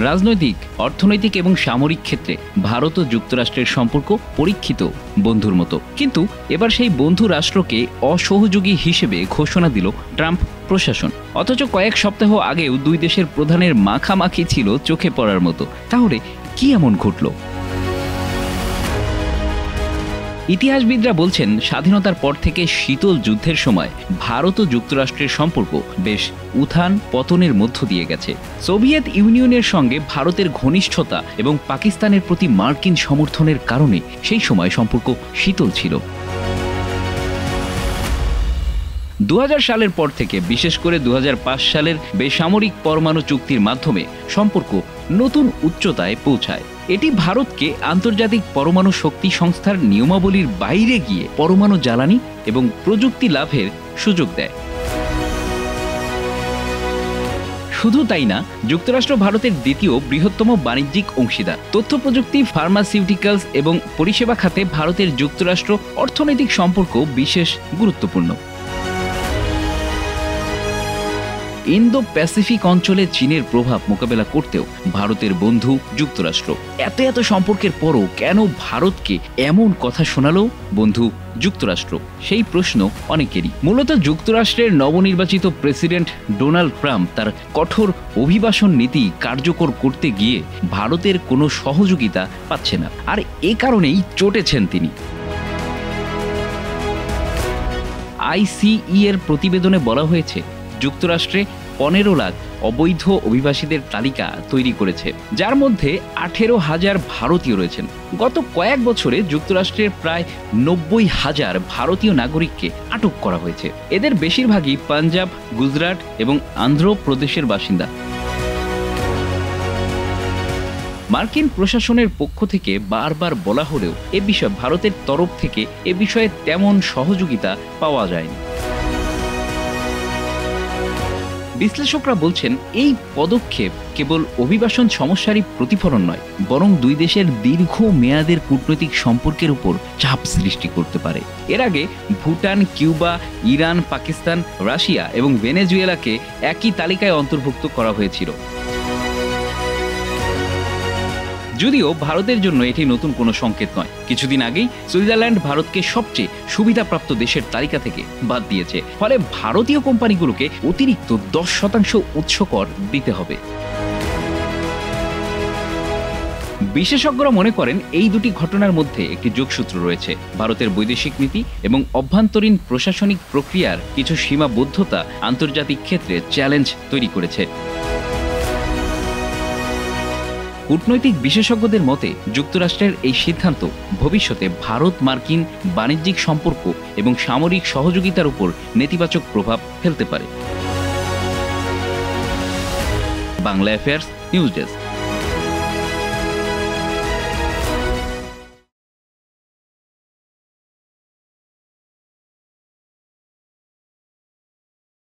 রাজনৈতিক, অর্থনৈতিক এবং সামরিক ক্ষেত্রে ভারত ও যুক্তরাষ্ট্রের সম্পর্ক পরীক্ষিত বন্ধুর মতো। কিন্তু এবার সেই বন্ধু রাষ্ট্রকে অসহযোগী হিসেবে ঘোষণা দিল ট্রাম্প প্রশাসন। অথচ কয়েক সপ্তাহ আগেও দুই দেশের প্রধানের মাখামাখি ছিল চোখে পড়ার মতো। তাহলে কি এমন ঘটল? ইতিহাসবিদরা বলছেন, স্বাধীনতার পর থেকে শীতল যুদ্ধের সময় ভারত ও যুক্তরাষ্ট্রের সম্পর্ক বেশ উত্থান পতনের মধ্য দিয়ে গেছে। সোভিয়েত ইউনিয়নের সঙ্গে ভারতের ঘনিষ্ঠতা এবং পাকিস্তানের প্রতি মার্কিন সমর্থনের কারণে সেই সময় সম্পর্ক শীতল ছিল। 2000 সালের পর থেকে, বিশেষ করে 2005 সালের বেসামরিক পরমাণু চুক্তির মাধ্যমে সম্পর্ক নতুন উচ্চতায় পৌঁছায়। এটি ভারতকে আন্তর্জাতিক পরমাণু শক্তি সংস্থার নিয়মাবলীর বাইরে গিয়ে পরমাণু জ্বালানি এবং প্রযুক্তি লাভের সুযোগ দেয়। শুধু তাই না, যুক্তরাষ্ট্র ভারতের দ্বিতীয় বৃহত্তম বাণিজ্যিক অংশীদার। তথ্য প্রযুক্তি, ফার্মাসিউটিক্যালস এবং পরিষেবা খাতে ভারতের যুক্তরাষ্ট্র অর্থনৈতিক সম্পর্ক বিশেষ গুরুত্বপূর্ণ। ইন্দো প্যাসিফিক অঞ্চলে চীনের প্রভাব মোকাবেলা করতেও ভারতের বন্ধু যুক্তরাষ্ট্র। এত সম্পর্কের পরও কেন ভারতকে এমন কথা শোনালো বন্ধু যুক্তরাষ্ট্র? সেই প্রশ্ন অনেকেরই। মূলত যুক্তরাষ্ট্রের নবনির্বাচিত প্রেসিডেন্ট ডোনাল্ড ট্রাম্প তার কঠোর অভিবাসন নীতি কার্যকর করতে গিয়ে ভারতের কোনো সহযোগিতা পাচ্ছে না, আর এ কারণেই চটেছেন তিনি। ICE এর প্রতিবেদনে বলা হয়েছে, যুক্তরাষ্ট্রে 15 লাখ অবৈধ অভিবাসীদের তালিকা তৈরি করেছে, যার মধ্যে 18,000 ভারতীয় রয়েছেন। গত কয়েক বছরে যুক্তরাষ্ট্রের প্রায় 90,000 ভারতীয় নাগরিককে আটক করা হয়েছে। এদের বেশিরভাগই পাঞ্জাব, গুজরাট এবং অন্ধ্রপ্রদেশের বাসিন্দা। মার্কিন প্রশাসনের পক্ষ থেকে বারবার বলা হলেও এ বিষয়ে ভারতের তরফ থেকে এ বিষয়ে তেমন সহযোগিতা পাওয়া যায়নি। বিশ্লেষকরা বলছেন, এই পদক্ষেপ কেবল অভিবাসন সমস্যারই প্রতিফলন নয়, বরং দুই দেশের দীর্ঘ মেয়াদের কূটনৈতিক সম্পর্কের উপর চাপ সৃষ্টি করতে পারে। এর আগে Bhutan, Cuba, Iran, Pakistan, Russia এবং ভেনেজুয়েলাকে একই তালিকায় অন্তর্ভুক্ত করা হয়েছিল। যদিও ভারতের জন্য এটি নতুন কোনো সংকেত নয়। কিছুদিন আগেই সুইজারল্যান্ড ভারতকে সবচেয়ে সুবিধাপ্রাপ্ত দেশের তালিকা থেকে বাদ দিয়েছে। ফলে ভারতীয় কোম্পানিগুলোকে অতিরিক্ত 10% উৎস কর দিতে হবে। বিশেষজ্ঞরা মনে করেন, এই দুটি ঘটনার মধ্যে একটি যোগসূত্র রয়েছে। ভারতের বৈদেশিক নীতি এবং অভ্যন্তরীণ প্রশাসনিক প্রক্রিয়ার কিছু সীমাবদ্ধতা আন্তর্জাতিক ক্ষেত্রে চ্যালেঞ্জ তৈরি করেছে। কূটনৈতিক বিশেষজ্ঞদের মতে, যুক্তরাষ্ট্রের এই সিদ্ধান্ত ভবিষ্যতে ভারত মার্কিন বাণিজ্যিক সম্পর্ক এবং সামরিক সহযোগিতার উপর নেতিবাচক প্রভাব ফেলতে পারে। Bangla affairs news desk.